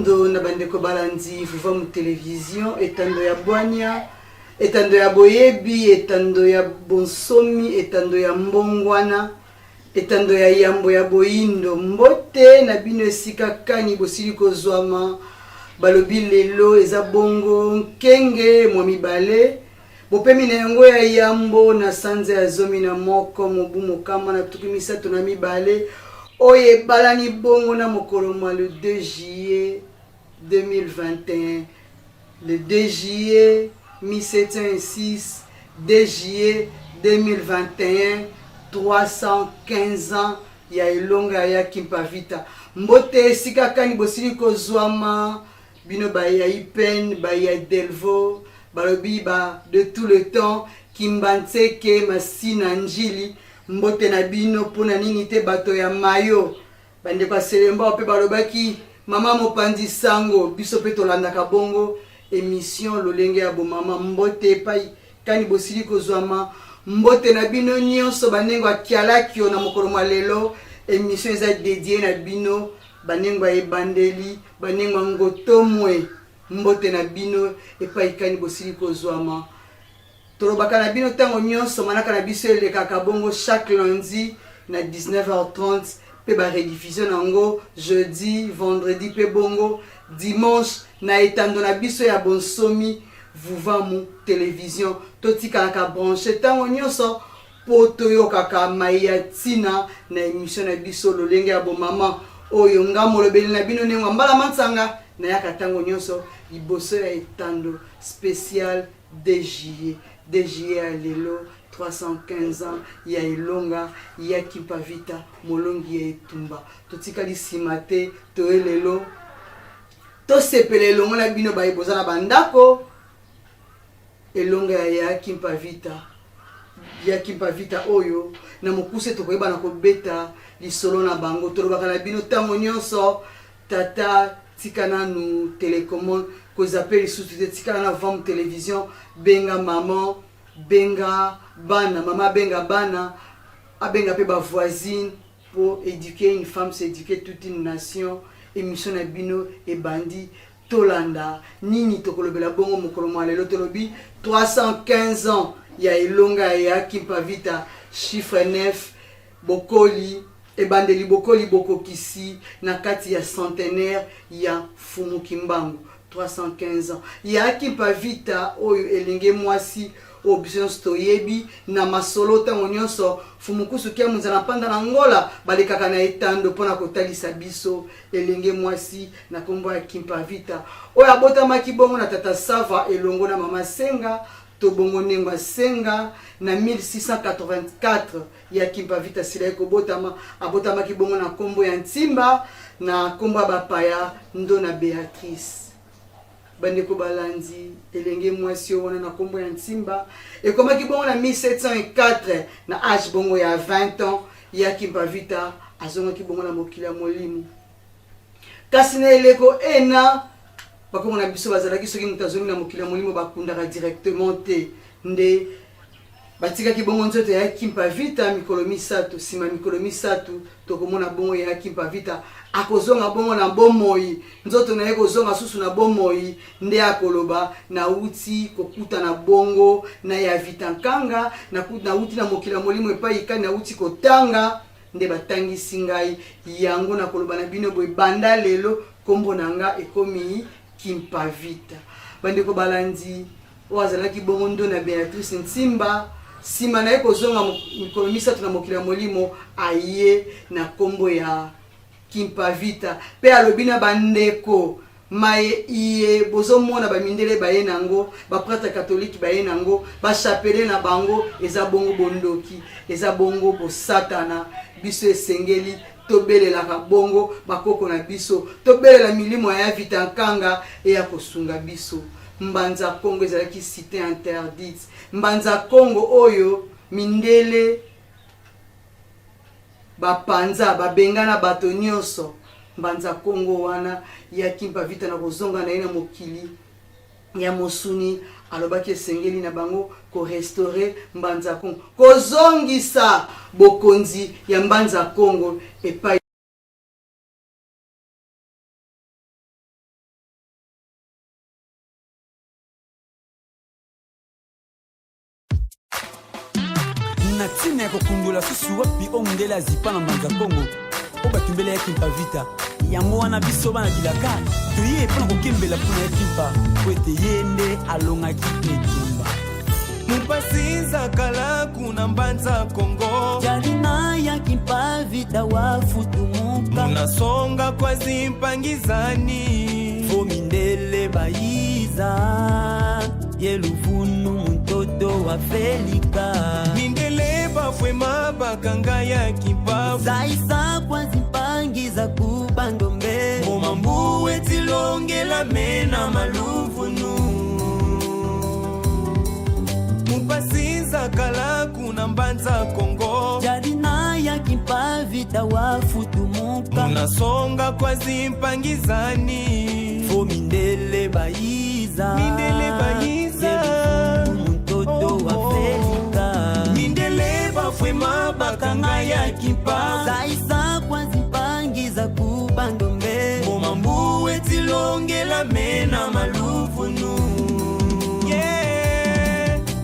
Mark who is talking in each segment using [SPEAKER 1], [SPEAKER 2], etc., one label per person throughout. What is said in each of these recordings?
[SPEAKER 1] Boyindo na bandeko balandi vuva mu télévision etando ya bwanya etando ya boyebi etando ya bonsomi etando ya mbongwana etando ya yambo ya Boyindo mbote na bino esika kani bosili kozwama balobi lelo eza bongo nkenge mwa mibale bopemi na yango ya yambo na sanza ya zomi na moko mobu mokama na tuki misato na mibale oye balani bongo na mokolo mwa le 2 juillet 2021 le 2 juillet 1706 2 juillet 2021 315 ans ya elonga ya Kimpavita mbote esika kani bosili kozwama bino baya Ipen baya Delvo balobi ba de tout le temps Kimbantseke Masina Njili mbote na bino pona nini te bato ya mayo bande kwa selemba pe balobaki mama mopanzi sango biso pe tolandaka bongo émission lolenge ya bo mama mbote pai kani bosili kozwama mbote na bino nyonso banengo akialakio na mokolo mwa lelo émission eza dédiée na bino banengo ebandeli banengo ngotomwe mbote na bino epai kani bosili kozwama tolobaka na bino tango nyonso manaka na biso elekaka bongo chaque lundi na 19h30 pe ba rediffusion nango jeudi vendredi pe bongo dimanche na etando na biso ya bonsomi vuvamu télévision totikalaka branché tango nyonso po toyokaka maya tina na émission na biso lolenge ya bomama oyo nga molobeli na bino nengo mbala mansanga na yaka tango nyonso liboso ya etando spécial 2 juillet 2 juillet ya lelo 315 ans ya elonga ya Kimpavita molongi ya etumba totikali sima te toelelo tosepele elongo na bino bayiboza na bandako elonga ya Kimpavita oyo na mokuse tokoyeba na kobeta lisolo na bango tolobaka na bino tango nyonso tata tikana nu télécommande kozape lisusu te tikana na vam télévision benga maman benga bana mama benga bana abenga pe ba voisine pour éduquer une femme c'est éduquer toute une nation émission na bino ebandi tolanda nini tokolobela bongo mokolo mwa lelo tolobi 315 ans ya elonga ya Kimpavita chiffre 9 bokoli ebandeli bokoli bokokisi na kati ya centenaire ya Fumu Kimbangu 315 ans ya Kimpavita oyo elenge mwasi obisyon stoyebi na masolo tango nyonso fumukusu kia munza na panda na ngola balekaka na etando pona kotalisa biso elenge mwasi na kombo ya Kimpavita oyo abotamaki bongo na tata Sava elongo na mama Senga to bongo nengo Senga na 1684 ya Kimpavita sila ekobotama abotamaki bongo na kombo ya Ntimba na kombo ya bapaya ndo na Beatrice bandeko balandi elenge mwasi wana na kombo ya Ntimba ekomaki bongo na 1704 na age bongo ya 20 ans ya Kimpavita azongaki bongo na mokili ya molimo kasi na eleko ena bakongo na biso bazalaki soki moto azongi na mokili ya molimo bakundaka directement te nde batikaki bongo nzoto ya Kimpavita mikolo misato sima mikolo misato tokomona bongo ya Kimpavita akozonga bongo na bomoi nzoto na ye kozonga susu na bomoi nde akoloba na uti kokuta na bongo na ya vitankanga na uti na mokila molimo epai ikani na uti kotanga nde batangisi ngai yango na koloba na bino boye banda lelo kombo na nga ekomi Kimpavita bandeko balandi oazalaki bongo ndo na Beatrice Ntimba sima na ye kozonga mikolo misato na mokili ya molimo aye na kombo ya Kimpavita pe alobi na bandeko maye iye bozomona bamindele baye nango baprêtre catholique baye nango bachapele na bango eza bongo bondoki eza bongo bosatana biso esengeli tobelelaka bongo bakoko na biso tobelela milimo ya vitankanga eya kosunga biso Mbanza Congo ezalaki cité interdite Mbanza Congo oyo mindele bapanza babengana bato nyonso Mbanza Congo wana ya Kimpavita na kozonga na ina mokili ya mosuni alobaki esengeli na bango ko restaurer Mbanza Congo kozongisa bokonzi ya Mbanza Congo epai
[SPEAKER 2] na tina ko kundula susu wapi ongela zipa na manza Kongo oba kimbele yakimpa vita yango wana biso bana dilaka toye pona ko kimbela pona yakimpa kwete yende alonga kipetumba
[SPEAKER 3] Mupasiza kala kuna mbanza Kongo
[SPEAKER 2] Jalina yakimpa vita wafutumuka
[SPEAKER 3] Unasonga kwa zimpangizani
[SPEAKER 2] Fomindele baiza Yeluvunu mtoto wa Felika
[SPEAKER 3] Mindele bafwe mabakanga yakimpa
[SPEAKER 2] Zaisa kwa zimpangiza kubandombe
[SPEAKER 3] Momambuwe tilongela mena maluvunu Mupasiza kala kuna mbanza Kongo
[SPEAKER 2] Jalina yakimpa vita wafutumuka
[SPEAKER 3] Unasonga kwa zimpangizani
[SPEAKER 2] Fomindele baiza
[SPEAKER 3] Mindele baiza
[SPEAKER 2] mtoto wa Felika
[SPEAKER 3] Mindele bafwe mabakanga yakimpa
[SPEAKER 2] Zaisa kwa zimpangiza kubandombe
[SPEAKER 3] Momambuwe tilongela mena maluvunu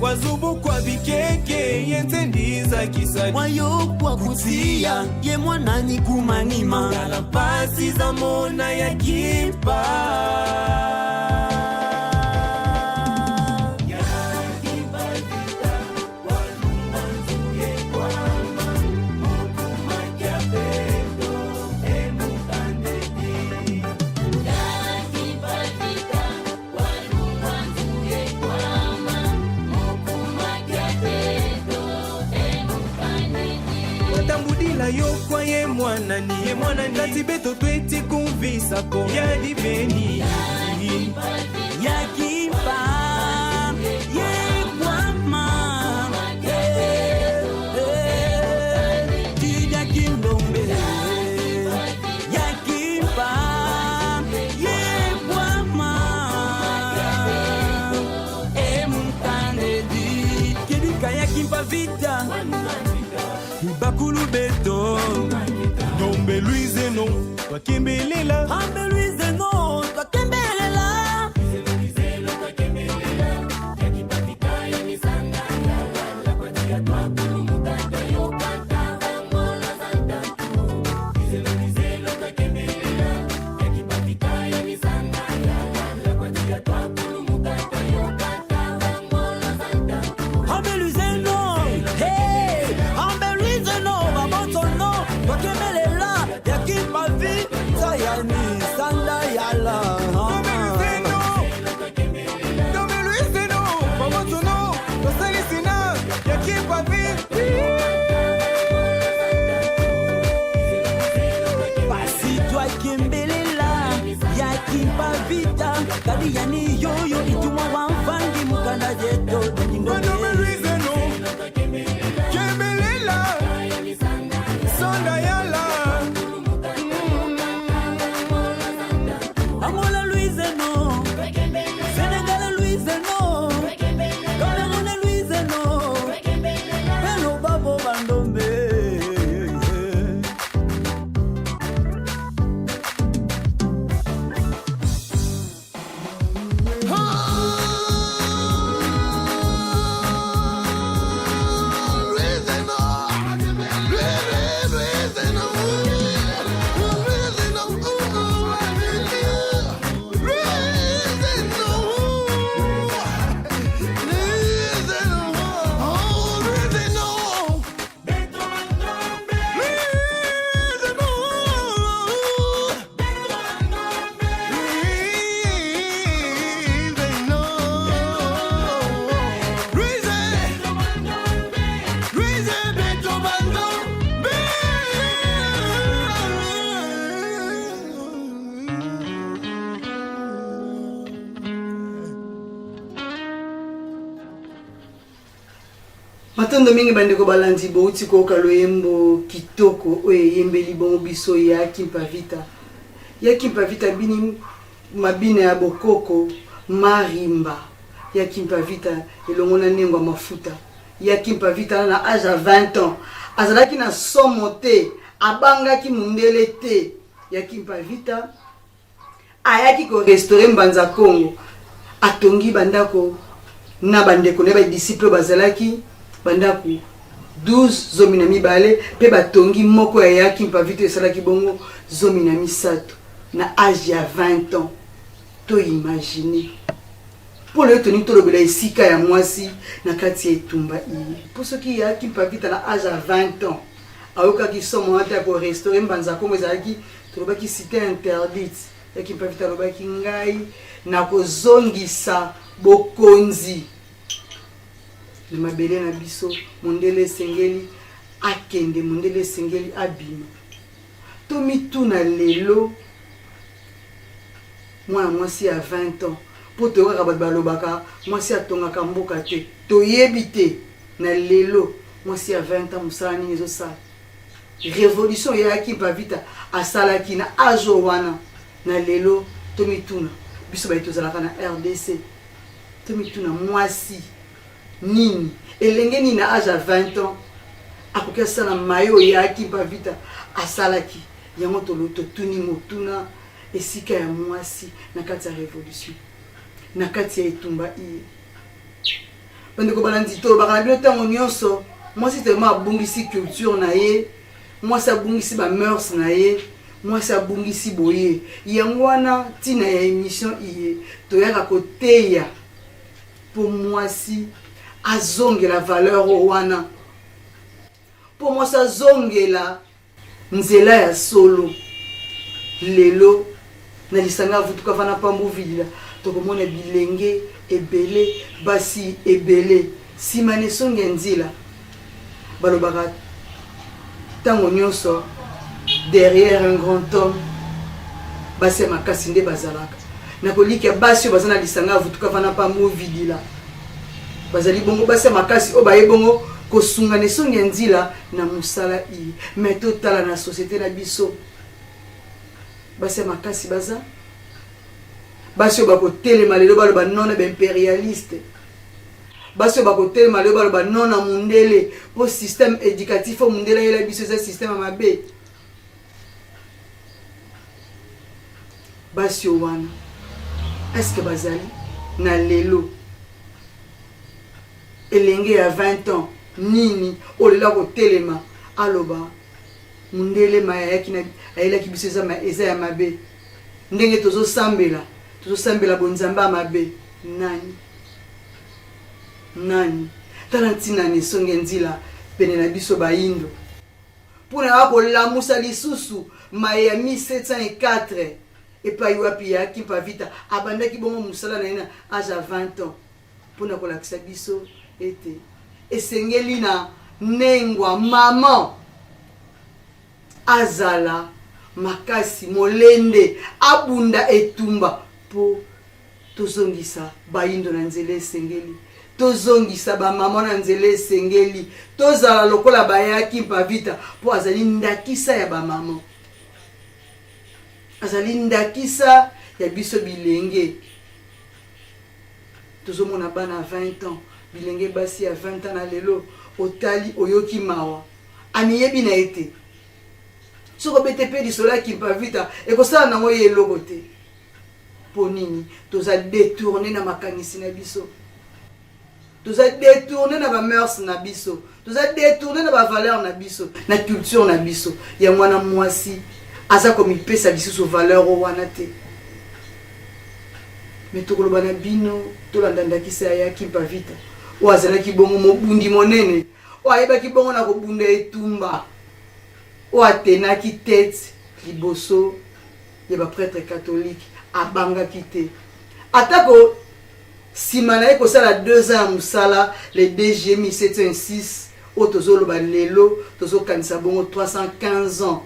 [SPEAKER 3] Wazubu kwa bikeke yentendiza kisadi
[SPEAKER 2] Wayo kwa kutia ye mwanani kumanima
[SPEAKER 3] Yala pasi za mona ya kipa Yokwa ye mwanani Kati beto tweti kumvisa ko ya dibeni
[SPEAKER 2] Yakimpa ye kwama Tida kindombe Yakimpa ye kwama Mukandedi Kedika yakimpa vita Bakulu beto Dombe Louise no Wakimbelela Ambe Louise no Wakimbelela Kadi yani yoyo ituma wamfangi mukanda jeto
[SPEAKER 3] Wanome Louise no Kembelela Sonda yala
[SPEAKER 2] Angola Louise no Senegal Louise no Cameroun Louise no Hello babo bandombe
[SPEAKER 1] Matondo mingi bandeko balandi bouti ko kaloyembo kitoko oye yembeli bon biso ya kimpa vita. Ya kimpa vita bini mabine ya bokoko marimba. Ya kimpa vita elongona nengo mafuta. Ya kimpa vita na âge à 20 ans. Azalaki na somote abangaki mundele te. Ya kimpa vita ayaki ko restaurer mbanza Kongo. Atongi bandako na bandeko ne ba disciple bazalaki bandaku 12 zomi na mibale pe batongi moko ya yaki mpavita esalaki bongo zomi na misato na âge ya 20 ans. To imagine pour le toni tolobela esika ya mwasi na kati ya etumba iye pour soki yaki mpavita na âge ya 20 ans ayokaki somo ata ko restaurer mbanza kongo ezalaki tolobaki cité interdite yaki mpavita alobaki ngai na kozongisa bokonzi na mabele na biso mondele sengeli akende mondele sengeli abima to mituna lelo mwana mwasi ya 20 ans po toyokaka bato balobaka mwasi atongaka mboka te toyebi te na lelo mwasi ya 20 ans mosala nini ezosala révolution yaki mpavita asalaki na ajo wana na lelo to mituna biso baye tozalaka na RDC to mituna mwasi nini elenge nini na âge ya 20 ans akoki asala mayo yaki mpavita asalaki yango totuni motuna esika ya mwasi na kati ya révolution na kati ya etumba iye bandeko balandi tolobaka na bino ntango nyonso mwasi tellement abungisi culture na ye mwasi abungisi bameurs na ye mwasi abungisi boye yango wana ntina ya émission iye toyaka koteya po mwasi azongela valeur wana po mwasi azongela nzela ya solo lelo na lisanga vutuka vana pambu vidila tokomona bilenge ebele basi ebele simane songe nzila balobaka tango nyonso derrière un grand homme basi makasi nde bazalaka nakolika basi baza na lisanga vutuka vana pambu vidila bazali bongo basi makasi o baye bongo kosunga ne songe nzila na musala i mais totala na société na biso basi makasi baza basi bako telema lelo baloba non ba impérialiste basi bako telema lelo baloba non na mundele po système éducatif au mundele yela biso ce système mabe basi wana est-ce que bazali na lelo elenge ya 20 ans nini olela ko telema aloba mundele mayaki na ayelaki biso eza ya mabe ndenge tozosambela bonzamba mabe nani talantina ni songe nzila pene na biso bayindo pona akolamusa lisusu maye ya 1704 epai wapi yaki mpavita abandaki bongo musala na ina âge ya 20 ans pona kolakisa biso ete esengeli na nengwa maman azala makasi molende abunda etumba po tozongisa bayindo na nzela esengeli tozongisa bamama na nzela esengeli tozala lokola bayaki mpavita po azali ndakisa ya bamama azali ndakisa ya biso bilenge tozomona bana 20 ans bilenge basi ya 20 ans na lelo otali oyoki mawa aniyebi na ete soko bete pe lisola ki mpavita ekosala nango ye eloko te po nini toza détourné na makanisi na biso toza détourné na bameurs na biso toza détourné na bavaleur na biso na culture na biso ya mwana mwasi aza komipesa lisusu valeur wana te me tokoloba na bino tolanda ndakisa yaki mpavita o azalaki bongo mobundi monene o ayebaki bongo na kobunda etumba o atenaki tete liboso ya baprêtre catholique abangaki te atako nsima na ye kosala 2 ans ya mosala le DG 1706 oyo tozoloba lelo tozokanisa bongo 315 ans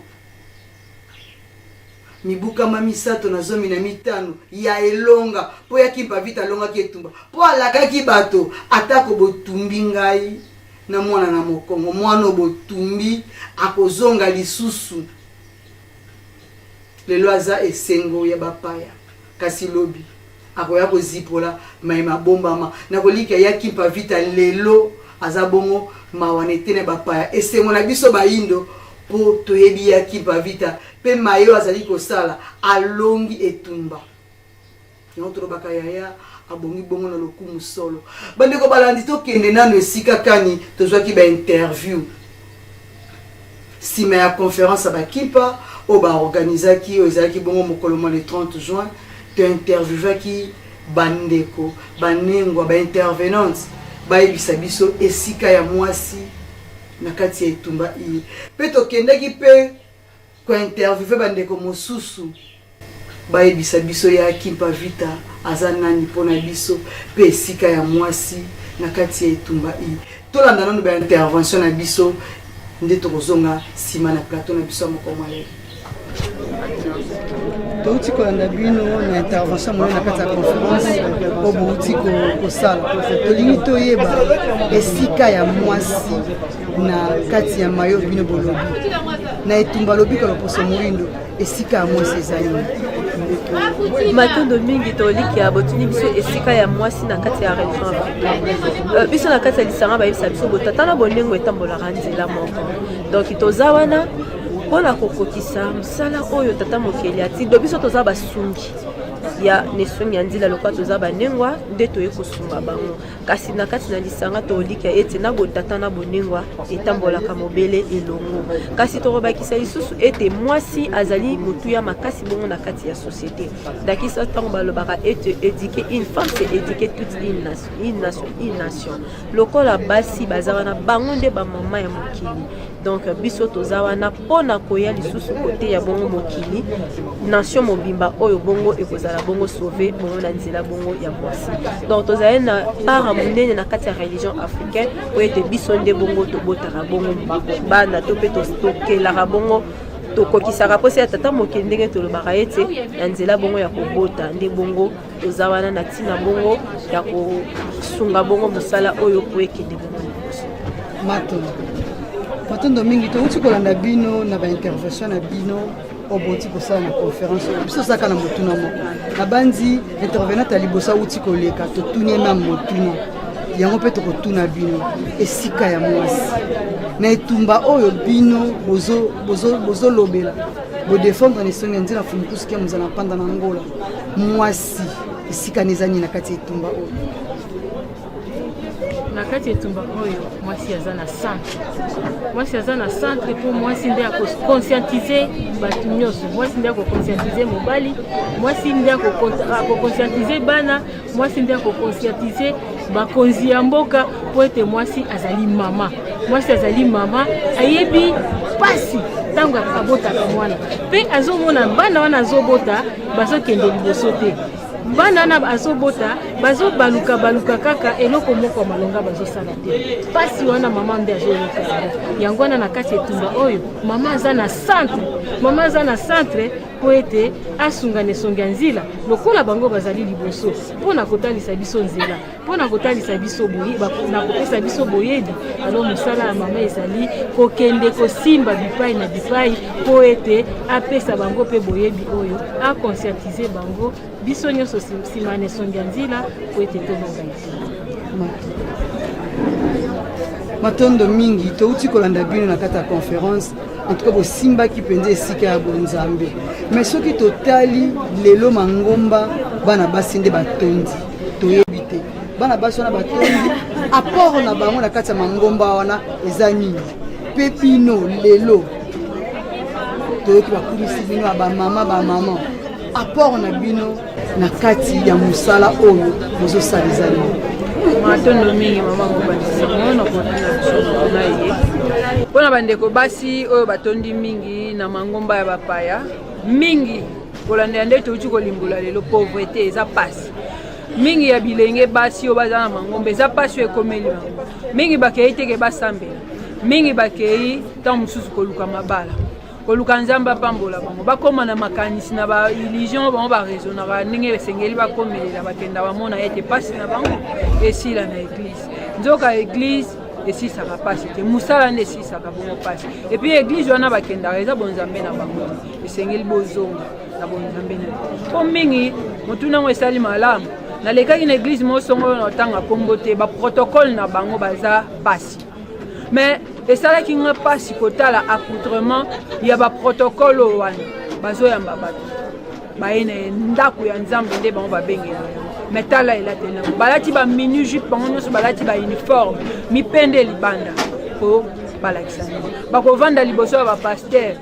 [SPEAKER 1] mibukama misato na 15 ya elonga po yaki mpavita alongaki etumba po alakaki bato atako botumbi ngai na mwana na mokongo mwana botumbi akozonga lisusu lelo aza esengo ya bapaya kasi lobi akoya kozipola mai mabombama nakolika yaki mpavita lelo aza bongo mawanete na bapaya esengo na biso bayindo po toyebi yaki mpavita pe mayo azali kosala alongi etumba yango tolobaka yaya abongi bongo na lokumu solo bandeko balandi tokende nano esika kani tozwaki bainterview nsima ya conférence ya bakimpa oyo baorganizaki oyo ezalaki bongo mokolo mwa le 30 juin tointerviewaki bandeko banengwa baintervenante bayebisa biso esika ya mwasi na kati ya etumba iye mpe tokendaki mpe kointerviewe bandeko mosusu bayebisa biso ya Kimpa Vita aza nani mpona biso mpe esika ya mwasi na kati ya etumba iye tolanda nano baintervention na biso nde tokozonga nsima na plateau na biso ya mokoma lelo touti kolanda bino na intervention moye na kati ya conférence oyo bouti kosala tolingi toyeba esika ya mwasi na kati ya mayo bino bolobi na etumba lobi koloposo moyindo esika ya mwasi ezali
[SPEAKER 4] matondo mingi toliki ya botuni biso esika ya mwasi na kati ya région africaine biso na kati ya lisanga bayebisa biso botata na bolingo etambolaka nzela moko donc toza wana mpona kokokisa mosala oyo tata mokeli atido biso toza basungi ya nesungi ya nzela lokola toza banengwa nde toye kosunga bango kasi na kati na lisanga tolika ete na botata na bonengwa etambolaka mobele elongo kasi tokobakisa lisusu ete mwasi azali motuya makasi bongo na kati ya société ndakisa ntango balobaka ete éduquer une femme c'est éduquer toute une nation lokola basi baza wana bango nde bamama ya mokili donc biso toza wana mpona koya lisusu kote ya bongo mokili nation mobimba oyo bongo ekozala bongo sauver bongo na nzela bongo ya mwasi donc tozali na part monene na kati ya religion africaine oyo ete biso nde bongo tobotaka bongo bana to mpe tokelaka bongo tokokisaka mposi ya tata mokili ndenge tolobaka ete na nzela bongo ya kobota nde bongo toza wana na ntina bongo ya kosunga bongo mosala oyo po ekende bongo liboso
[SPEAKER 1] matondo mingi touti kolanda bino na baintervention na bino oboti kosala na conférence biso saka na motuna moko na bandi intervenante ya liboso auti koleka totuni ema motuna yango mpe tokotuna bino esika ya mwasi na etumba oyo bino bozolobela bodefendre na esongi ya nzela fumukusuki ya mozala mpanda na ngola mwasi esika nezani na kati ya etumba oyo
[SPEAKER 5] na kati ya etumba oyo mwasi aza na centre mwasi aza na centre mpo mwasi nde akoconscientize bato nyonso mwasi nde akoconscientize mobali mwasi nde akoconscientize bana mwasi nde akoconscientize bakonzi ya mboka mpo ete mwasi azali mama mwasi azali mama ayebi pasi ntango abotaka mwana mpe azomona bana wana azobota bazokende liboso te bana wana azobota bazobaluka kaka eloko moko malonga bazosala te pasi wana mama nde azoloka yango wana na kati etumba oyo mama aza na centre po ete asunga na esongi ya nzela lokola bango bazali liboso mpona kotalisa biso nzela mpona kotalisa biso na kopesa biso boyebi alo mosala ya mama ezali kokende kosimba bipai na bipai po ete apesa bango mpe boyebi oyo aconscientize bango biso nyonso nsima na esongi ya nzela po ete tolonga
[SPEAKER 1] matondo mingi touti kolanda bino na kati ya conférence en tout cas bosimbaki mpenza esika ya bonzambe mais soki totali lelo mangomba bana basi nde batondi toyebi te bana basi wana batondi apport na bango na kati ya mangomba wana eza nini mpe bino lelo toyoki bakumisi bino ya bamama apport na bino na kati ya mosala oyo bozosala eza nini
[SPEAKER 5] matondo mingi mama kobanisa na kotuna ye mpona bandeko basi oyo batondi mingi na mangomba ya bapaya mingi kolandela nde touti kolimbola lelo pauvreté eza pasi mingi ya bilenge basi oyo baza na mangomba eza pasi oyo ekomeli bango mingi bakei teke basambela mingi bakei ntango mosusu koluka mabala koluka nzambe apambola bango bakóma na makanisi na baillusion bango baraisonnaka ndenge esengeli bakomelela bakenda bamona ete pasi na bango esila na eglise nzoka eglise esisaka pasi te mosala nde esisaka bongo pasi epuis eglise wana bakendaka eza bonzambe na bango esengeli bozonga na bonzambe na mpo mingi motuna yango esali malamu nalekaki na eglise mosongo oyo na otanga nkombo te baprotokole na bango baza pasi mais esalaki nga pasi kotala accoutrement ya baprotokole oyo wana bazoyamba bato baye na ndako ya nzambe nde bango babengela yango
[SPEAKER 6] mais tala elatela balati ba mini jupe bango nyonso balati ba uniforme mipende libanda po balakisa bakovanda liboso ya bapaster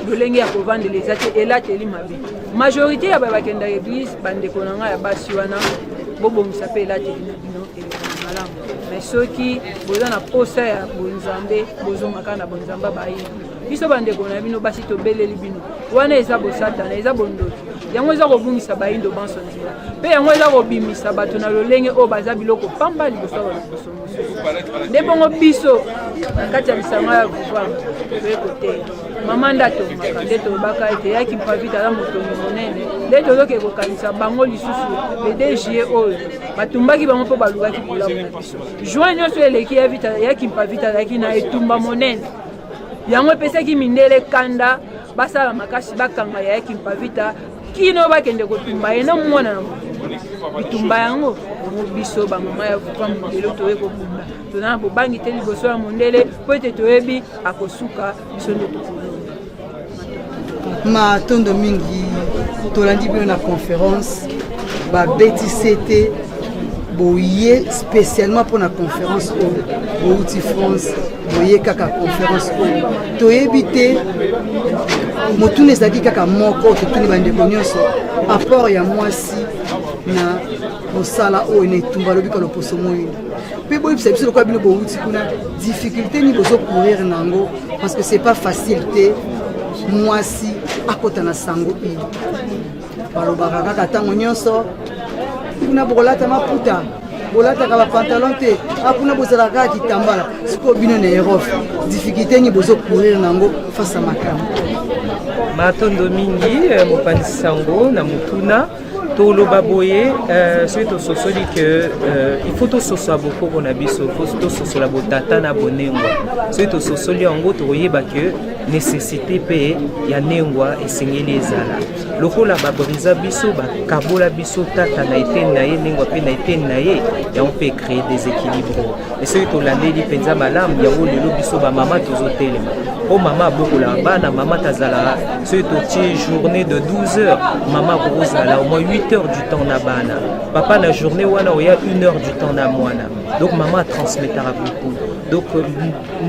[SPEAKER 6] lolenge ya kovandela eza te elateli mabe majorité ya bakenda église bandeko na ngai ya basi wana bobongisa mpe elateli na bino eleka malamu mais soki boza na posa ya bonzambe bozongaka na bonzambe bayini biso bandeko na bino basi tobeleli bino wana eza bosatana eza bondoki yango eza kobungisa bayindo banso nzela mpe yango eza kobimisa bato na lolenge oyo baza biloko pamba liboso ya balokoso mosusu nde bongo biso na kati ya lisanga ya gouvernement toye koteya mama nde atomaka nde toyebaka ete yaki mpavita aza motongi monene nde tozoke kokanisa bango lisusu le 2 juillet oyo batumbaki bango mpo balukaki bolamu na biso juin nyonso eleki yaki mpavita azalaki na etumba monene yango epesaki mindele kanda basala makasi bakanga yaki mpavita kino bakende kotumba ye na mwana na bitumba yango yango biso bamama ya vupa mondele toye kobunda tozana bobangi te liboso ya mondele po ete toyebi akosuka biso nde tokolonga
[SPEAKER 1] matondo mingi tolandi bino na conférence babetisi te boye spécialement pour la conférence oyo bouti France boye kaka conférence oyo toyebi te motuna ezalaki kaka moko totuni bandeko nyonso apport ya mwasi na mosala oyo na etumba lobika loposo moyina mpe boyebisa biso lokola bino bouti kuna difficulté ni bozocourir nango parce que c'est pas facile te mwasi akota na sango iyi balobaka kaka ntango nyonso kuna bokolata maputa bolataka bapantalon te akuna bozalaka kaka kitambala sikoyo bino na erofe difficulté ni bozocourir nango face a makambo
[SPEAKER 7] matondo mingi mopanzi sango na motuna toloba boye soki tososoli ke il faut tososola bokoko na biso faut tososola botata na bonengwa soki tososoli yango tokoyeba ke nécessité mpe ya nengwa esengeli ezala lokola babrisa biso bakabola biso tata na eteni na ye nengwa mpe na eteni na ye yango mpe créer déséquilibre e soki tolandeli mpenza malamu yango lelo biso bamama tozotelema o mama abokolaka bana mama tazalaka soki totie journée de 12 heures mama akokozala au moins 8 heures du temps na bana papa na journée wana oya 1 heure du temps na mwana donc mama transmettaka beaucoup donc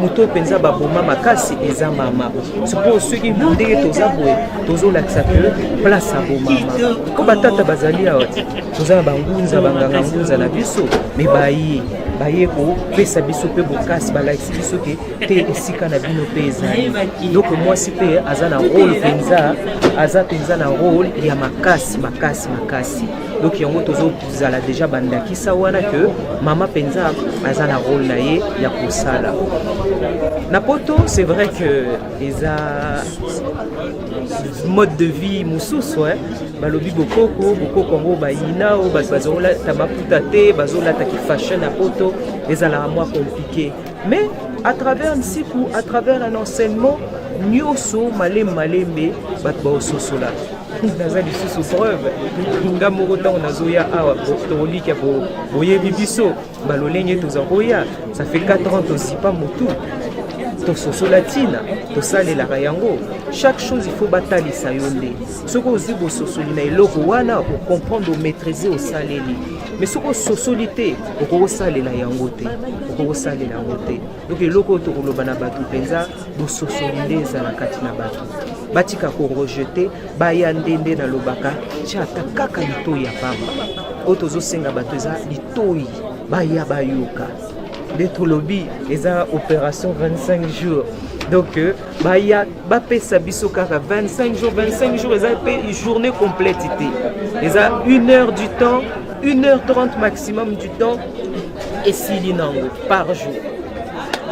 [SPEAKER 7] moto mpenza baboma makasi eza mama sikoyo soki ndenge toza boye tozolakisa ke place abomama ko batata bazali awa toza na bangunza banganga ngunza na biso me baye kopesa biso mpe bokasi balakisi biso ke te esika na bino mpe ezali donc mwasi mpe aza na rôle mpenza aza mpenza na rôle ya makasi donc yango tozozala deja bandakisa wana ke mama mpenza aza na rôle na ye ya kosala na poto c'est vrai que eza mode de vie mosusu balobi bokoko yango bayina oyo bazolata maputa te bazolataki fashion na poto ezalaka mwa compliqué mais à travers nsiku à travers un enseignement nyonso malembe bato baososola naza lisusu preuve nga moko ntango nazoya awa tolika boyebi biso balolenge toza koya ça fait 4 ans tosipa motu tososola ntina tosalelaka yango chaque chose il faut batalisa yo nde soki ozwi bososoli na eloko wana ocomprendre omaîtriser osaleli mais soki ososoli te okokosalela yango te donc eloko oyo tokoloba na bato mpenza bososoli nde ezala kati na bato batika korejete baya ndende nalobaka tiata kaka litoi ya pamba oyo tozosenga bato eza litoi baya bayoka nde tolobi eza opération 25 jours donc baya bapesa biso kaka 25 jours eza mpe journée complète te eza 1 heure du temps 1h30 maximum du temps esili nango par jour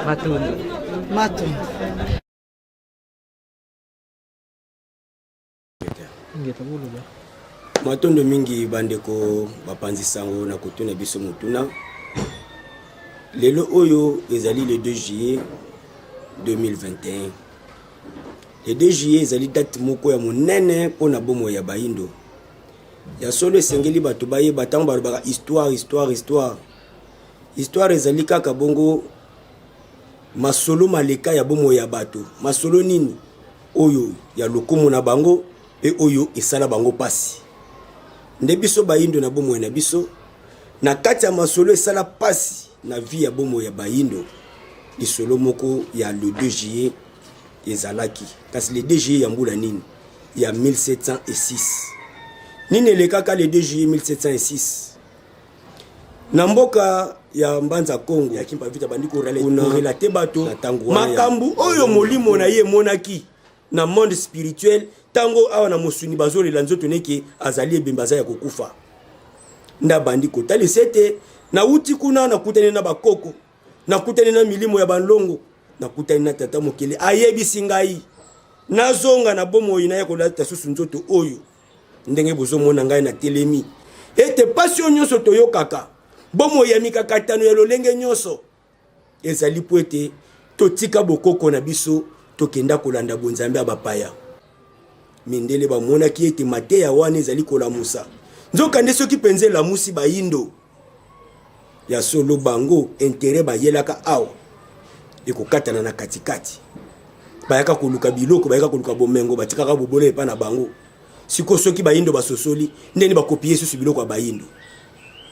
[SPEAKER 7] matondo
[SPEAKER 8] matondo mingi bandeko bapanzi sango na kotuna biso motuna lelo oyo ezali le 2 juillet 2021 le 2 juillet ezali date moko ya monene mpona bomo ya bayindo ya solo esengeli bato bayeba ntango balobaka histoire ezali kaka bongo masolo maleka ya bomo ya bato masolo nini oyo ya lokumu na bango mpe oyo esala bango pasi nde biso bayindo na bomo na biso na kati ya masolo esala pasi na vie ya bomo ya bayindo lisolo moko ya le 2 juillet ezalaki kasi le 2 juillet ya mbula nini ya 1706 nini elekaka le 2 juillet 1706 na mboka ya Mbanza Kongo ya Kimpa Vita bandi ko relate bato makambu oyo molimo na ye monaki na monde spirituel tango awa na mosuni bazolela nzoto neke azali ebembaza ya kokufa nda bandi ko tali sete na uti kuna na kutane na bakoko na kutane na milimo ya banlongo na kutane na tata mokele ayebisi ngai nazonga na bomo ina ya kolata susu nzoto oyo ndenge bozomona ngai na telemi ete passion nyonso toyokaka bomo ya mikakatano ya lolenge nyonso ezali po ete totika bokoko na biso tokenda kolanda bonzambe ya bapaya mindele bamonaki ete mateya wana ezali kolamusa nzoka nde soki penze lamusi bayindo ya solo bango intérêt bayelaka awa ekokatana na katikati bayaka koluka biloko bayaka koluka bomengo batikaka bobole epa na bango siko soki bayindo basosoli ndeni bakopie susu biloko ya bayindo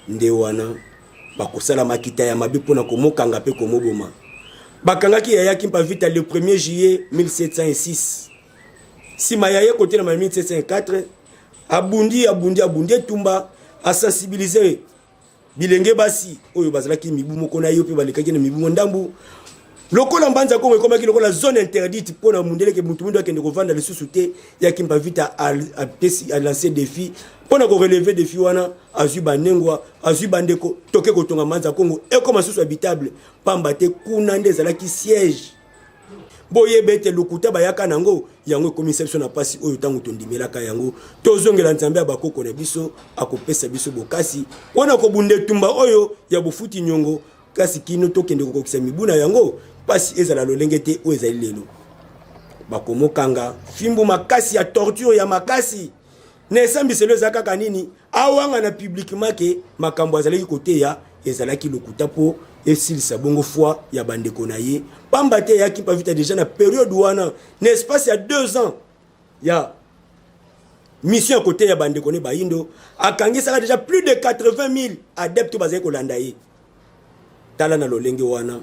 [SPEAKER 8] nde wana bakosala makita ya mabe mpona komokanga mpe komoboma bakangaki Yaya Kimpa Vita le 1er juillet 1706 sima ya ye kote na 1704 abundi etumba asensibilize bilenge basi oyo bazalaki mibu moko na yo mpe balekaki na mibu ndambu lokola Mbanza Kongo ekomaki lokola zone interdite mpona mundeleke mutu mundu akende kovanda lisusu te ya Kimpa Vita a lancé défi mpona korelever défi wana azwi banengwa azwi bandeko toke kotonga Mbanza Kongo ekoma susu habitable pamba te kuna nde ezalaki siège boyebe ete lokuta bayaka nango yango ekomi biso na pasi oyo ntango tondimelaka yango tozongela nzambe ya bakoko na biso akopesa biso bokasi mpona kobunda etumba oyo ya bofuti nyongo kasi kino tokende kokokisa mibuna yango pasi ezala lolenge te oyo ezali lelo bakomokanga fimbu makasi ya torture ya makasi na esambiselo eza kaka nini awanga na publiquement ke makambo azalaki koteya ezalaki lokuta mpo esilisa bongo foi ya bandeko na ye pamba te Yaya Kimpa Vita déjà na période wana na espace ya 2 ans ya mission à côté ya bandeko ne bayindo akangisaka déjà plus de 80 000 adeptes bazali kolanda ye tala na lolenge wana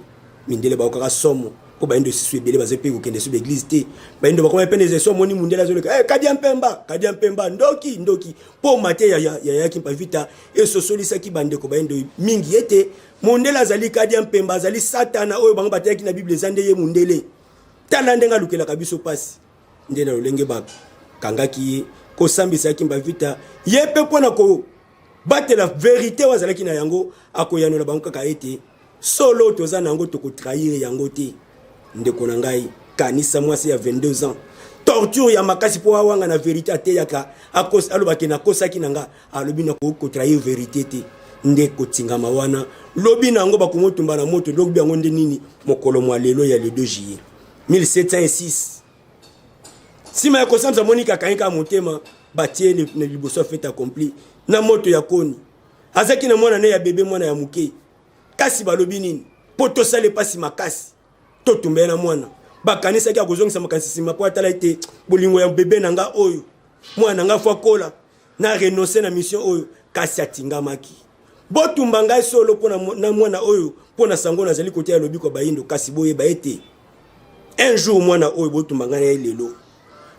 [SPEAKER 8] mindele bakokaka somo po bayindo sisu ebele bazali pe kokende su l'église te bayindo bakoma pe neze somo ni mundele azoleka kadi ya mpemba ndoki po mate ya Yaya Kimpa Vita esosolisaki bandeko bayindo mingi ete mundele azali kadi ya mpemba azali satana oyo bango batayaki na bible ezande ye mundele tala ndenga lukelaka biso pasi nde na lolenge bakangaki ye kosambisa Kimpa Vita ye pe mpona kobatela vérité wazalaki na yango akoyanola bango kaka ete solo toza nango tokotrahir yango te ndeko na ngai kanisa mwasi ya 22 ans torture ya makasi po awanga na vérité ateyaka alobaki na kosaki nanga alobi na kotrahir vérité te nde kotingama wana lobi nango bakomotumba na moto lobi yango nde nini mokolo mwa lelo ya le 2 juillet 1706 sima ya kosamza monika kanyika motema batie ne liboso fait accompli na moto ya koni azaki na mwana ne ya bebe mwana ya muke kasi balobi nini poto sale pasi makasi totumbe na mwana bakanisa ki akozongisa makasi sima po atala ite bolingo ya bebe nanga oyo mwana nga fwa kola na renoncer na mission oyo kasi atingamaki botumba ngai solo pona na mwana oyo pona sango nazali kote ya lobi ko bayindo kasi boye ba ete un jour mwana oyo botumba ngai lelo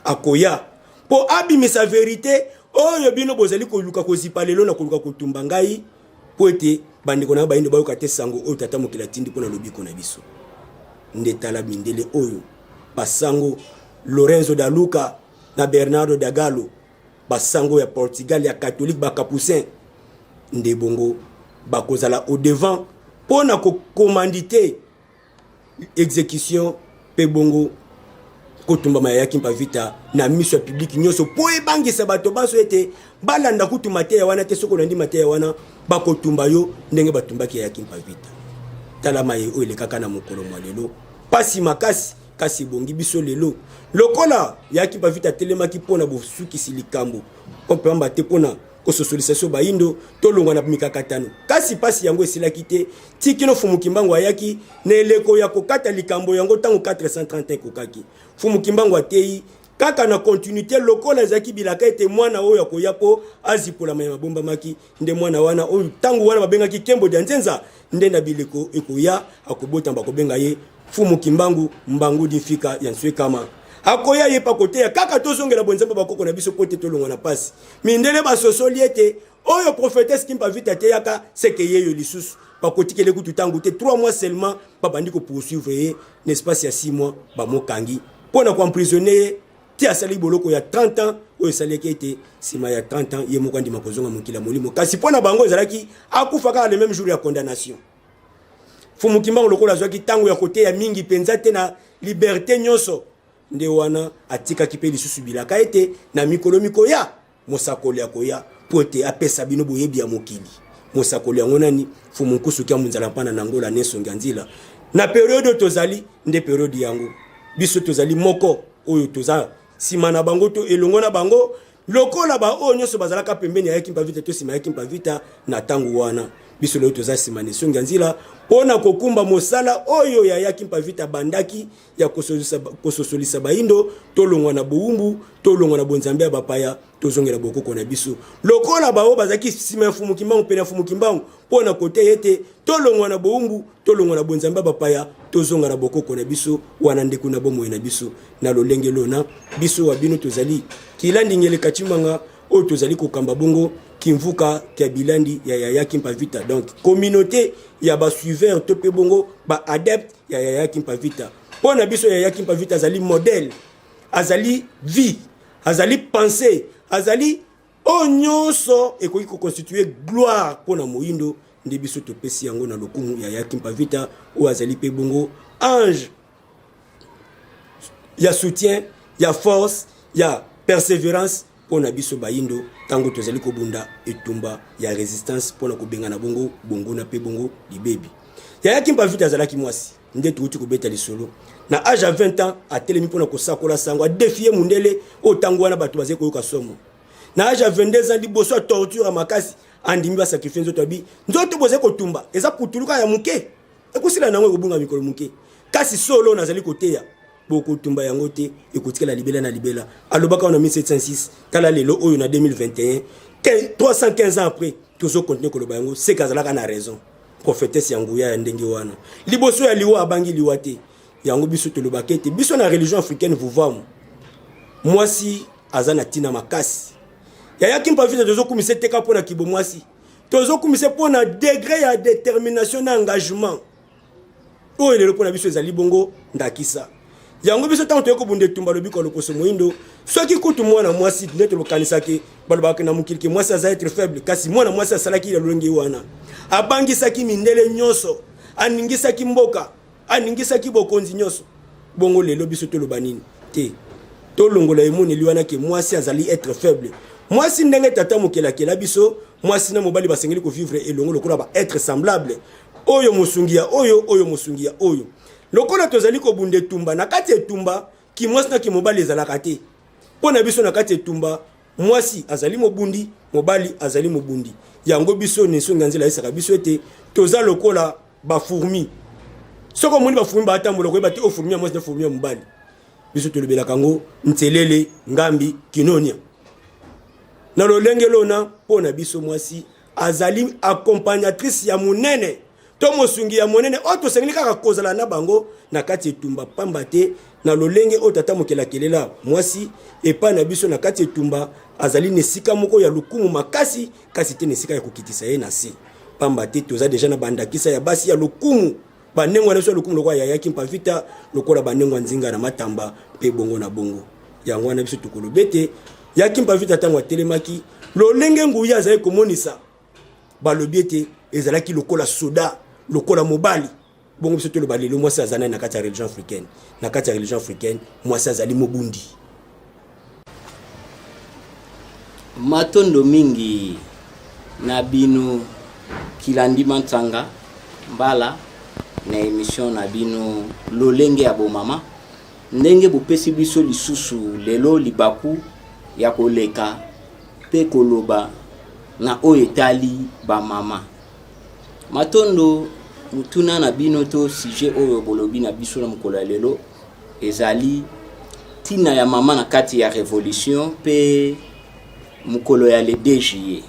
[SPEAKER 8] akoya po abimisa vérité oyo bino bozali koluka kozipa lelo na koluka kotumba ngai po ete bandeko na bayindo bayoka te sango oyo tata mokila tindi pona lobi ko na biso ndetala mindele oyo basango Lorenzo da Luca na Bernardo da Gallo basango ya Portugal ya catholique ba capucin nde bongo bakozala au devant pona ko commanditer exécution pe bongo kotumba ma Yaya Kimpa Vita na mission publique nyoso po ebangisa bato baso ete balanda kutuma te wana te soko landi mate wana bakotumba yo ndenge batumbaki Yaya Kimpa Vita tala maye o ile kaka na mokolo mwa lelo pasi makasi kasi bongi biso lelo lokola Yaya Kimpa Vita telemaki pona bosukisi likambo kompamba te pona kososolisation bayindo tolongwa na mikakatano kasi pasi yango esilaki te tikino Fumukimbangu ayaki na eleko ya kokata likambo yango tango 431 kokaki Fumukimbangu atei kaka na continuité lokola ezaki bilaka ete mwana oyo akoya po azipola mayama bomba maki nde mwana wana oyo tangu wana babengaki Kembo dia Nzenza nde na bileko ekoya akobota bakobenga ye Fumu Kimbangu mbangu difika ya nswe kama akoya ye pa kote ya kaka tozongela bonzamba bakoko na biso pote tolongo na pasi mindele basosoli ete oyo prophétesse Kimpa Vita te yaka seke yeyo lisusu bakotikele kutu tangu te 3 mois seulement babandi ko poursuivre ye n'espace ya 6 mois bamokangi pona ko emprisonner ti asali boloko ya 30 ans oyo saleki ete sima ya 30 ans ye moko ndima kozonga mokila molimo kasi pona bango ezalaki akufa kaka le même jour ya condamnation Fumu Kimbangu lokola zwaki tango ya kote ya mingi penza te na liberté nyonso nde wana atika kipe lisusu bilaka ete na mikolo mikoya mosakoli akoya pote apesa bino boyebi ya mokili mosakoli yango nani Fumu Nkusu kya munzala mpana na ngola neso nganzila na periode tozali nde periode yango biso tozali moko oyo toza sima na bango to elongo na bango lokola ba oyo nyonso bazalaka pembeni ya Kimpa Vita to sima ya Kimpa Vita na tangu wana biso leo toza sima neso nganzila pona kokumba mosala oyo ya Kimpa Vita bandaki ya kososolisa baindo tolongwa na boumbu tolongwa na bonzambe ya bapaya tozongela bokoko na biso lokola bao bazaki sima ya Fumu Kimbangu pena Fumu Kimbangu pona kote yete tolongwa na boumbu tolongwa na bonzambe ya bapaya tozonga na bokoko na biso wana ndeku na bomo na biso na lolenge lona biso wa bino tozali kilandi ngele kachimanga oyo tozali kokamba bongo kimvuka kya bilandi ya Kimpa Vita donc communauté ya ba suiveur to pe bongo ba adepte ya Kimpa Vita pona biso ya Kimpa Vita azali modèle azali vie azali pensée azali onyoso ekoki ko constituer gloire pona moyindo nde biso to pesi yango na lokumu ya Kimpa Vita o azali pe bongo ange ya soutien ya force ya persévérance pona biso bayindo tango tozali kobunda etumba ya résistance pona kobenga na bongo bongo na pe bongo libebi ya Kimpa Vita azalaki mwasi nde tuuti kobeta lisolo na âge à 20 ans atelemi pona kosakola sango a défier mundele o tango wana bato bazé koyoka somo na âge à 22 ans liboso ya torture makasi andimi ba sacrifice nzoto abi nzoto bozé kotumba eza putuluka ya muke ekusila nango kobunga mikolo muke kasi solo nazali koteya boko tumba yango te ekotikela libela na libela alobaka na 1706 kala lelo oyo na 2021 315 ans après tozo continuer koloba yango c'est kazalaka na raison prophétesse yanguya ya ndenge wana liboso ya liwa abangi liwa te yango biso tolobaka ete biso na religion africaine vuvamu mwasi azana tina makasi ya Kimpa Vita tozo kumise teka pona kibo mwasi tozo kumise pona degré ya détermination na engagement oyo lelo pona biso ezali bongo ndakisa yango biso tanto yoko bunde tumba lobiko loposo moindo soki kutu mwana mwasi neto lokanisaki balobaka na mukiliki mwasi aza être faible kasi mwana mwasi asalaki ya lolenge wana abangisaki mindele nyonso aningisaki mboka aningisaki bokonzi nyonso bongo lelo biso toloba nini te tolongola emoni liwana ke mwasi azali être faible mwasi ndenge tata mokelakela biso mwasi na mobali basengeli ko vivre elongo lokola ba être semblable oyo mosungia oyo mosungia oyo lokola tozali ko bunde tumba na kati etumba ki mwasi na ki mobali ezalaka te pona biso na kati etumba mwasi azali mobundi mobali azali mobundi yango biso neso nganzela isaka biso ete toza lokola ba fourmi soko moni ba fourmi ba tambola ko ba te o fourmi ya mwasi na fourmi ya mobali biso tolobela kango ntelele ngambi kinonia na lolenge lona pona biso mwasi azali accompagnatrice ya munene to mosungi ya monene o to sengeli kaka kozala na bango na kati etumba pamba te na lolenge o tata mokelakelela mwasi epa na biso na kati etumba azali nesika moko ya lukumu makasi kasi te nesika ya kokitisa ye na se pamba te toza deja na bandakisa ya basi ya lukumu banengo na so lukumu lokwa ya Kimpa Vita lokola banengo nzinga na matamba pe bongo na bongo yango na biso tukolobete ya Kimpa Vita tango telemaki lolenge nguya azali komonisa balobiete ezalaki lokola soda lokola mobali bongo biso tolo balelo mwasi azana na kati ya religion africaine na kati ya religion africaine mwasi azali mobundi
[SPEAKER 9] matondo mingi na bino kilandi mantanga mbala na émission na bino lolenge ya bomama ndenge bopesi biso lisusu lelo libaku ya koleka pe koloba na oyetali ba mama matondo mutuna na bino to sujet oyo bolobi na biso na mokolo lelo ezali tina ya mama na kati ya révolution pe mukolo ya le 2 juillet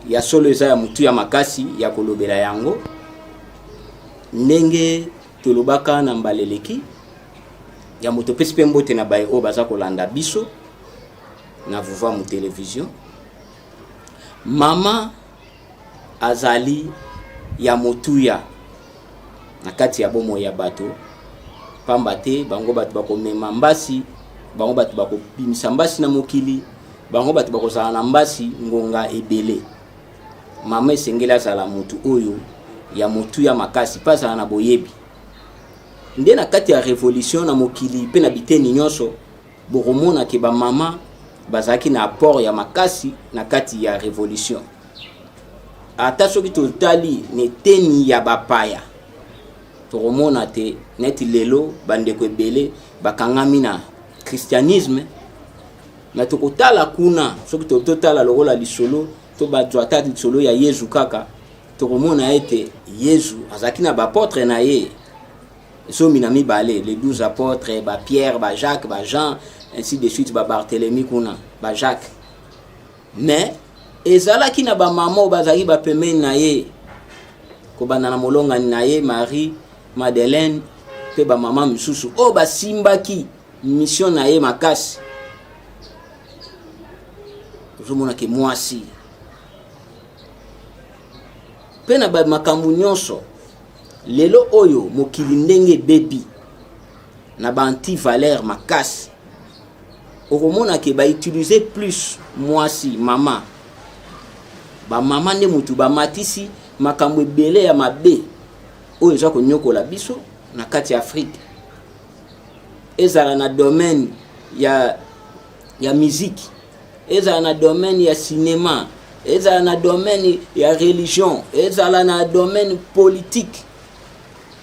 [SPEAKER 9] ya solo eza ya mutu ya makasi ya kolobela yango ndenge tolobaka na mbaleleki ya moto pesi pe mbote na baye o baza kolanda biso na vuva mu télévision. Mama azali ya motuya na kati ya bomo ya bato pamba te bango bato bakomema mbasi, bango bato bakopimisa mbasi na mokili, bango bato bakozala na mbasi ngonga ebele. Mama esengeli azala mutu oyo ya motuya makasi pasa na boyebi. Nde na kati ya révolution na mokili pe na biteni nyonso bokomona ke ba mama bazaki na apport ya makasi na kati ya révolution. Ata soki totali neteni ya bapaya tokomona te neti lelo bandeko ebele bakangami na christianisme, na tokotala kuna soki totala lokola lisolo to bazwata lisolo ya Yesu kaka tokomona ete Yesu azaki na bapôtre na ye somi na mibale, les 12 apôtres, ba Pierre, ba Jacques, ba Jean, ainsi de suite, ba Barthélemy kuna, ba Jacques. Mais ezalaki na ba maman bazali ba pemeni na ye ko bana na molonga na ye Marie Madeleine pe ba maman misusu o ba simbaki mission na ye makasi. Tozomona ke mwasi pe na ba makambu nyonso lelo oyo mokili ndenge bebi na ba anti-valeur makasi okomona ke ba utiliser plus mwasi mama ba mama nde mutu ba matisi makambo ebele ya mabe oyo eza konyokola biso na kati ya Afrique, ezala na domaine ya musique, ezala na domaine ya cinéma, ezala na domaine ya religion, ezala na domaine politique.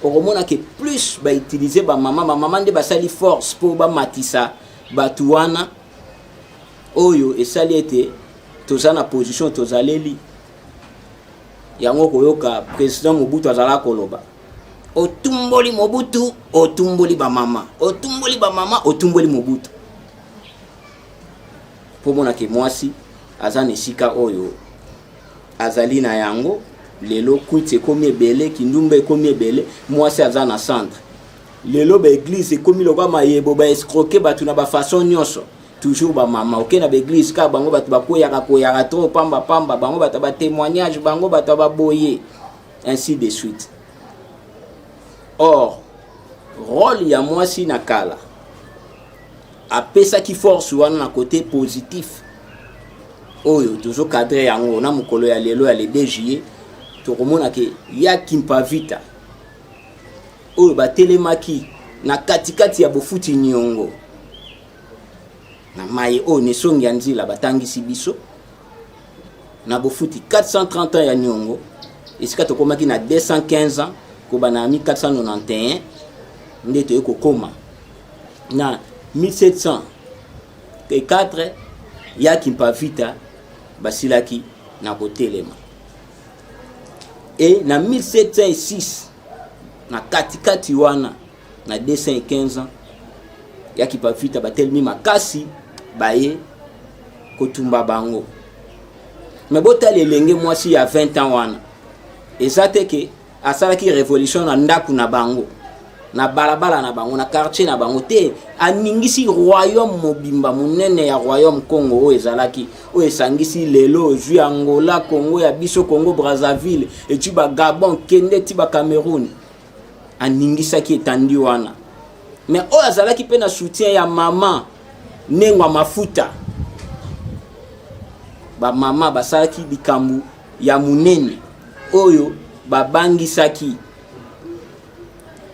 [SPEAKER 9] Okomona ke plus ba utiliser ba mama nde basali force pour ba matisa batuwana oyo esali ete toza na position tozaleli yango koyoka président Mobutu azala koloba otumboli Mobutu otumboli ba mama, otumboli ba mama otumboli Mobutu. Pomona ke mwasi azana esika oyo azali na yango lelo kwitse komi ebele kindumba komi ebele mwasi azana centre lelo ba église komi loba mayebo ba escroquer batu na ba façon nyonso toujours ba mama oke na ba église ka bango batu bakoya trop pamba bango batu ba témoignage bango batu ba boye ainsi de suite. Or rôle ya mwasi na kala apesa ki force wana na côté positif oyo toujours cadre yango na mukolo ya lelo ya le 2 juillet tokomona ke ya kimpavita oyo batelemaki na katikati ya bofuti nyongo na maye oyo nesongi ya nzila batangisi biso na bofuti 430 ans ya nyongo esika tokomaki na 215 ans ko bana 1491 nde toye kokoma na 1704 ya kimpavita basilaki na kotelema et na 1706 na katikati wana na 215 ans ya kimpavita batelemi makasi baye kotumba bango. Mais botali elenge mwasi ya 20 ans wana ezate ke asalaki révolution na ndaku na bango na balabala na bango na quartier na bango te aningisi royaume mobimba munene ya royaume Congo oyo ezalaki oyo esangisi lelo ozwi Angola, Congo ya biso, Congo Brazzaville eti ba Gabon kende ti ba Cameroun aningisaki etandi wana. Mais oyo azalaki pe na soutien ya mama nengwa mafuta ba mama basalaki bikambu ya munene oyo babangisaki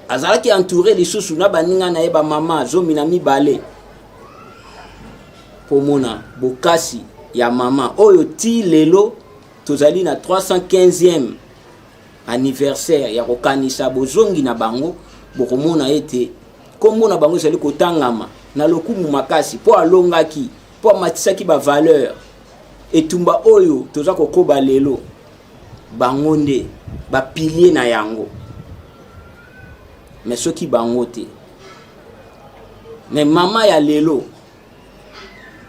[SPEAKER 9] azalaki entouré lisusu na baninga na ye ba mama zomi na mibale pomona bokasi ya mama oyo ti lelo tozali na 315e anniversaire ya kokanisa bozongi na bango bokomona ete kombo na bango ezali kotangama na lokumu makasi po alongaki po matisaki ba valeur etumba oyo toza kokoba lelo bango nde ba pilier na yango. Mais soki bango te mais mama ya lelo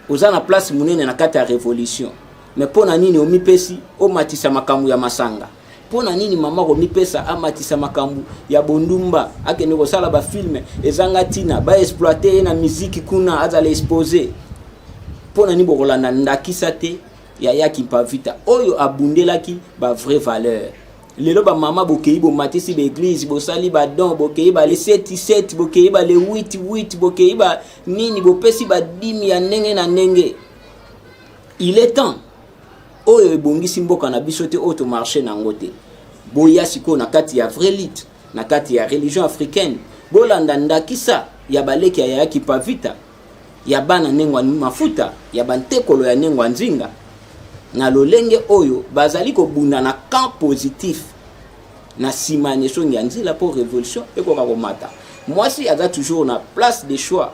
[SPEAKER 9] oza na place munene na kati ya révolution mais pona nini omipesi omatisa makambo ya masanga pona nini mama omipesa amatisa makambo ya bondumba akende kosala ba filme ezanga tina ba exploiter na musique kuna azala exposer pona nini bokolanda ndakisa te ya yaki pavita oyo abundelaki ba vraie valeur lelo ba mama bokei bo matisi ba église bo sali ba don bokei ba le 7 bokei ba le 8 bokei ba nini bopesi ba 10 ya ndenge na ndenge. Il est temps oyo ebongisi mboka na biso te oyo to marché nango te boya siko na kati ya vrai lit na kati ya religion africaine bolanda ndakisa ya baleki ya yaki pavita ya bana nengwa mafuta ya bantekolo ya nengwa nzinga na lolenge oyo bazali ko bunda na camp positif na simaneso ya nzila pour révolution ekoka komata mwasi aza toujours na place de choix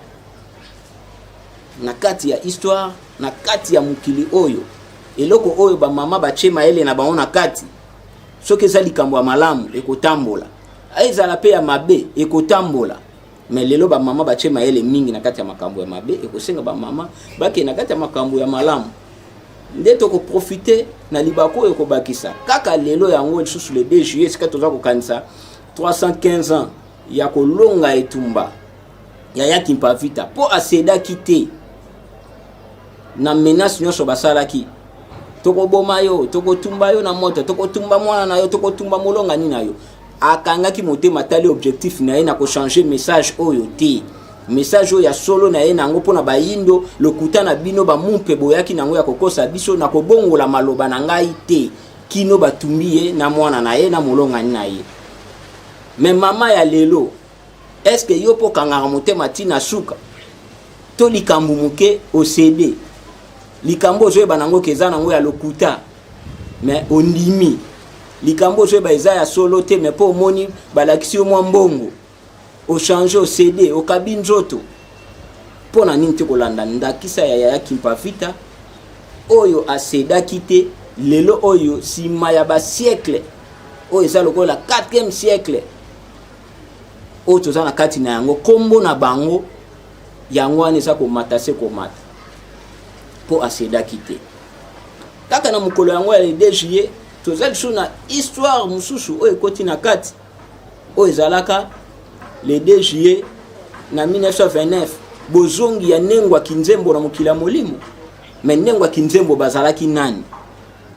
[SPEAKER 9] na kati ya histoire na kati ya mukili oyo eloko oyo ba mama bachema ele na baona kati soki eza likambo ya malamu ekotambola ezala pe ya mabe ekotambola mais lelo ba mama bachema ele mingi na kati ya makambo ya mabe ekosenga ba mama bake na kati ya makambo ya malamu nde toko profiter na libako oyo kobakisa kaka lelo yango lisusu le 2 juillet sika toza kokanisa 315 ans ya kolonga etumba ya yaki pavita po aseda kite na menace nyonso basalaki toko boma yo toko tumba yo na moto toko tumba mwana na yo toko tumba molonga ni na yo akangaki motema tali objectif na ye na ko changer message oyo te message oyo ya solo na ye nango pona bayindo lokuta na bino ba mumpe boyaki nango ya kokosa biso na kobongola maloba na ngai te kino batumbi ye na mwana na ye na molonga ni na ye. Mais mama ya lelo est-ce que yo po kangara motema tina suka to likambu muke OCD likambo zoe banango keza nango ya lokuta mais ondimi likambo zoe ba eza ya solo te mais po moni balakisi mwa mbongo o changer o CD o kabine zoto pona nini te kolanda ndakisa ya yaki pavita oyo aseda kite lelo oyo sima ya ba siècle oyo eza lokola 4e siècle oyo toza na kati na yango kombo na bango yango wana eza komata se komata po aseda kite kaka na mukolo yango ya le 2 juillet toza liso na histoire mususu oyo ekoti na kati oyo ezalaka le 2 juillet na 1929 bozongi ya nengwa kinzembo na mokila molimo me nengwa kinzembo bazalaki nani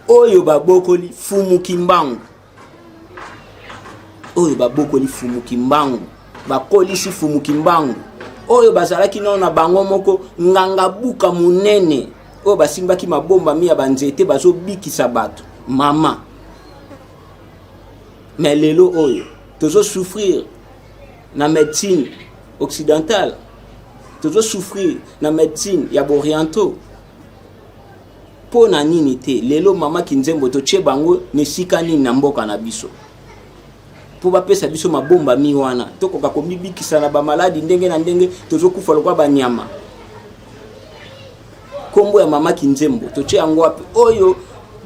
[SPEAKER 9] oyo babokoli fumu kimbangu oyo babokoli fumu kimbangu bakolisi fumu kimbangu oyo bazalaki na bango moko nganga buka munene oyo basimbaki mabomba miya banzete bazobikisa bato mama mais lelo oyo tozo souffrir na médecine occidentale tozo souffrir na médecine ya orientaux pona nini te lelo mama kinzembo toche bango nesika nini na mboka na biso po bapesa biso mabomba mi wana tokoka komibikisa na ba maladi ndenge na ndenge tozo kufa lokwa banyama kombo ya mama kinzembo toche yango wapi oyo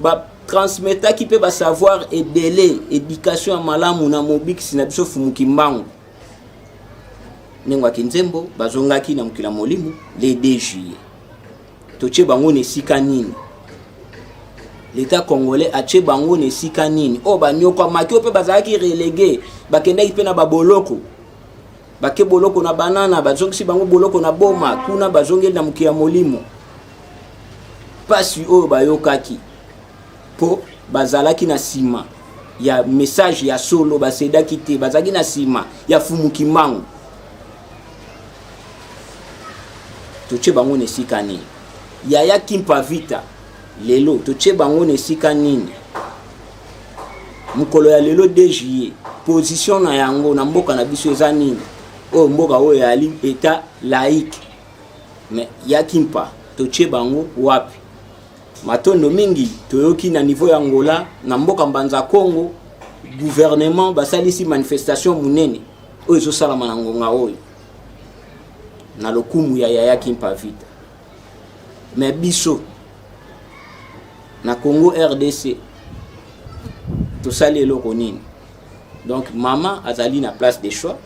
[SPEAKER 9] ba transmetaki pe ba savoir et délai éducation ya malamu na mobikisi na biso fumuki mbangu nengwa kinzembo bazongaki na mukila molimo le 2 juillet toche bango nesika nini l'état congolais ache bango nesika nini o banyoko makio pe bazaki relégué bakendaki pe na baboloko bake boloko na banana bazongisi bango boloko na boma kuna bazongeli na mukila molimo pasi oyo bayokaki po bazalaki na sima ya message ya solo basedaki te bazalaki na sima ya fumuki mangu toche bango nesika nini yaya kimpavita lelo toche bango nesika nini mukolo ya lelo 2 juillet position na yango na mboka na biso eza nini o mboka oyo ya état laïque mais ya kimpa toche bango wapi matondo mingi toyoki na niveau ya Angola na mboka mbanza Congo gouvernement basalisi manifestation munene oyo ezosalama na ngonga oyo na lokumu ya yaya kimpavita mais biso na Congo RDC tosali eloko nini donc mama azali na place de choix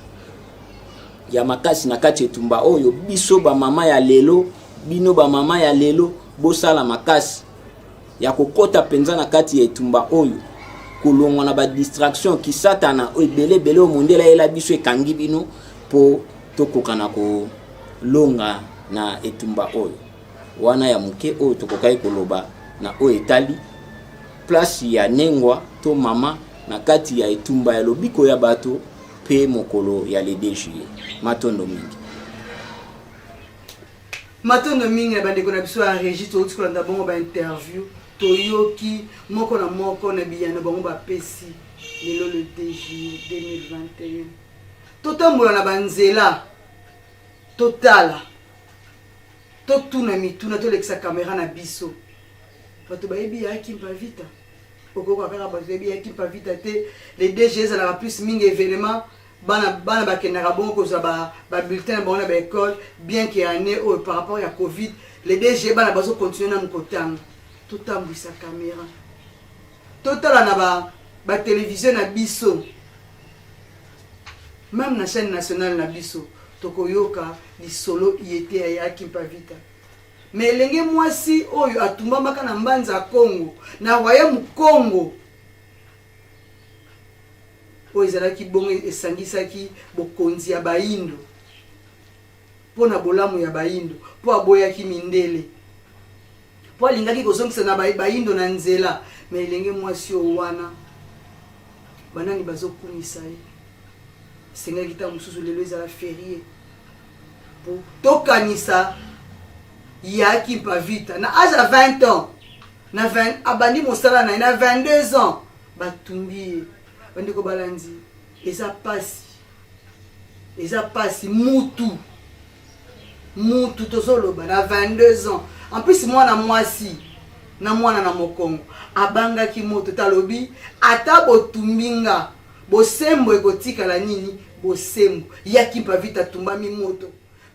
[SPEAKER 9] ya makasi na kati etumba oyo biso ba mama ya lelo bino ba mama ya lelo bosala makasi ya kokota penza na kati ya etumba oyo kolongwa na ba distraction ki satana ebele o mondela ela biso ekangi bino po tokokana ko longa na etumba oyo wana ya muke oyo tokokai koloba na oyo etali place ya nengwa to mama na kati ya etumba ya lobiko ya bato pe mokolo ya le DGE. Matondo
[SPEAKER 1] mingi na bandeko na biso ya régie touti kolanda bongo ba interview toyoki moko na moko na biyano bango bapesi lelo le DGE 2021 totambola na banzela totala totuna mituna tolekisa kamera na biso bato bayebi yaki mpa vita okoko kaka bato bayebi yaki mpa vita te le DGE ezalaka plus mingi événement bana bakendaka bongo kozwa ba bulletin na bango na baécole bien que année oyo par rapport ya covid le DGE bana bazocontinue nanu kotanga totambwisa kamera totala na ba télévision na biso même na chaîne nationale na biso tokoyoka lisolo yete ayaki mpa vita mais elenge mwasi oyo atumbamaka na mbanza Congo na royaume Congo oyo ezalaki bongo esangisaki bokonzi ya baindo mpo na bolamu ya baindo mpo aboyaki mindele mpo alingaki kozongisa na baindo na nzela mais elenge mwasi oyo wana banani bazokumisa ye esengaki ta mosusu lelo ezala ferie po tokanisa yaki mpa vita na âge ya 20 ans na 20 abandi mosala na ye na 22 ans batumbi ye bandeko balandi eza pasi mutu tozoloba na 22 ans en plus mwana mwasi na mwana na mokongo abangaki moto talobi ata botumbinga bosembo ekotikala nini bosembo yaki mpa vita tumbami moto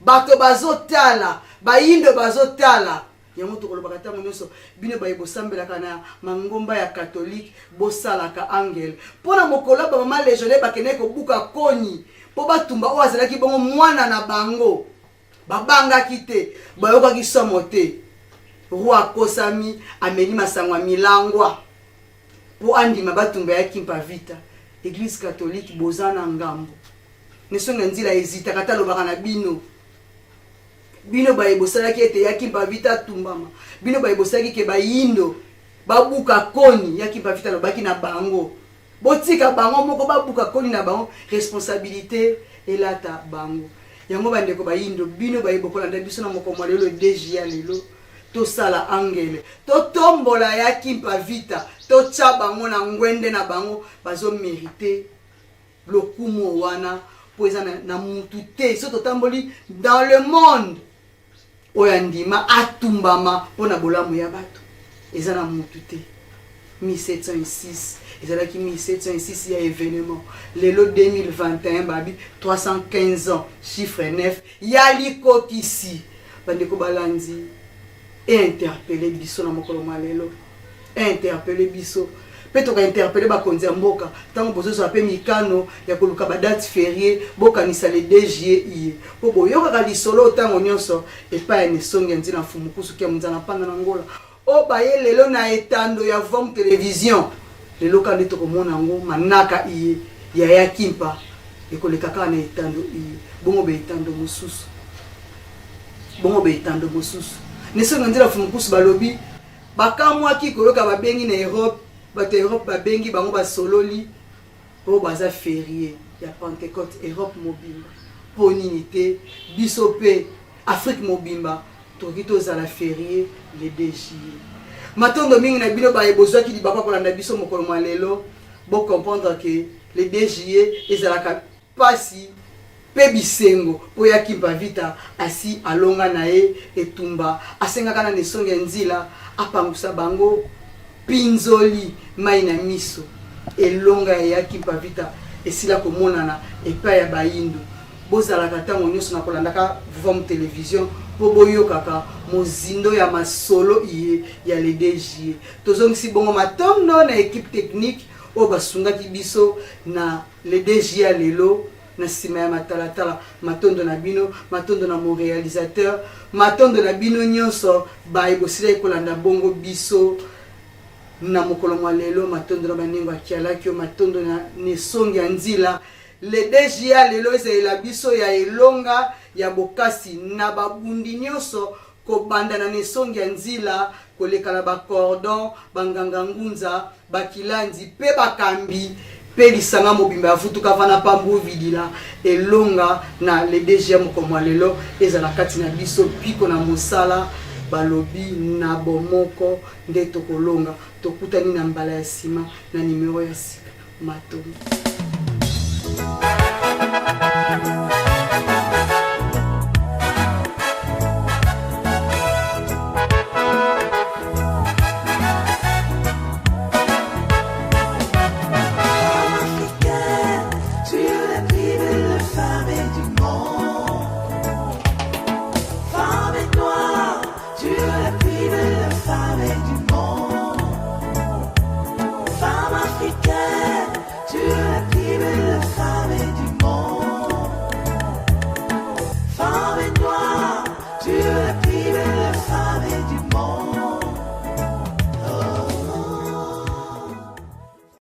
[SPEAKER 1] bato bazotala baindo bazotala yango tokolobaka ntango nyonso bino baye bosambelaka na mangomba ya katolike bosalaka angele mpona mokolo bamama légionnaire bakendaki kobuka koni mpo batumba oyo azalaki bongo mwana na bango babangaki te bayokaki somo te roi akosami ameli masango ya milangwa mpo andima batumba yaki mpa vita église catholique boza na ngambo nesonga nzila ezitaka talobaka na bino baye bosalaki ete yaki mpa vita tumbama bino baye bosalaki ke bayindo babuka koni yaki mpa vita lobaki na bango botika bango moko babuka koni na bango responsabilité elata bango yango bandeko bayindo bino baye bokolanda biso na mokomwa lelo DGE lelo tosala angele totombola yaki mpa vita totya bango na ngwende na bango bazomérite lokumu wana po eza na mutu te so totamboli dans le monde oyo andima atumbama mpo na bolamu ya bato eza na mutu te 1706 ezalaki 1706 ya événement lelo 2021 babi 315 ans chiffre 9 ya likokisi bandeko balandi interpellé biso na mokolo mwa lelo interpellé biso pe toka interpellé bakonzi ya mboka ntango bozozwa mpe mikano ya koluka badate ferie bokanisa le DGE iye mpo boyokaka lisolo ntango nyonso epai ya nesongi ya nzina mfumukusu kia munzana mpanga na ngola o baye lelo na etando ya Vom Télévision lelo kandi tokomona yango manaka iye ya yakimpa ekoleka kaka na etando iye bongo beetando mosusu nesongi nzina mfumukusu balobi bakamwaki koyoka babengi na Europe bato Europe babengi bango basololi po baza ferie ya Pentecôte Europe mobimba po nini te biso pe Afrique mobimba toki tozala ferie le DGE matondo mingi na bino baye bozwaki libaka kolanda biso mokolo mwa lelo bo comprendre que le DGE ezalaka pasi pe bisengo po yaki mpa vita asi alonga na ye etumba asengaka na nesongi ya nzila apangusa bango pinzoli mai na miso elonga ya yaki mpa vita esila komonana epai ya bayindo bozalaka ntango nyonso na kolandaka Vom Télévision po boyokaka mozindo ya masolo iye ya le DGE tozongisi bongo matondo na équipe technique oyo basungaki biso na le DGE lelo na sima ya matalatala matondo na bino matondo na mon réalisateur matondo na bino nyonso bayebosila ekolanda bongo biso na mokolo mwa lelo matondo na banengo akialaki matondo na nesongi ya nzila le DGA lelo ezala biso ya elonga ya bokasi na babundi nyonso kobanda na nesongi ya nzila koleka na bacordon banganga ngunza bakilanzi pe bakambi pe lisanga mobimba ya futuka vana pambu vidila elonga na le DGA mokomwa lelo ezala kati na biso piko na mosala balobi na bomoko nde tokolonga tokutani na mbala ya sima na numero ya sika matondo.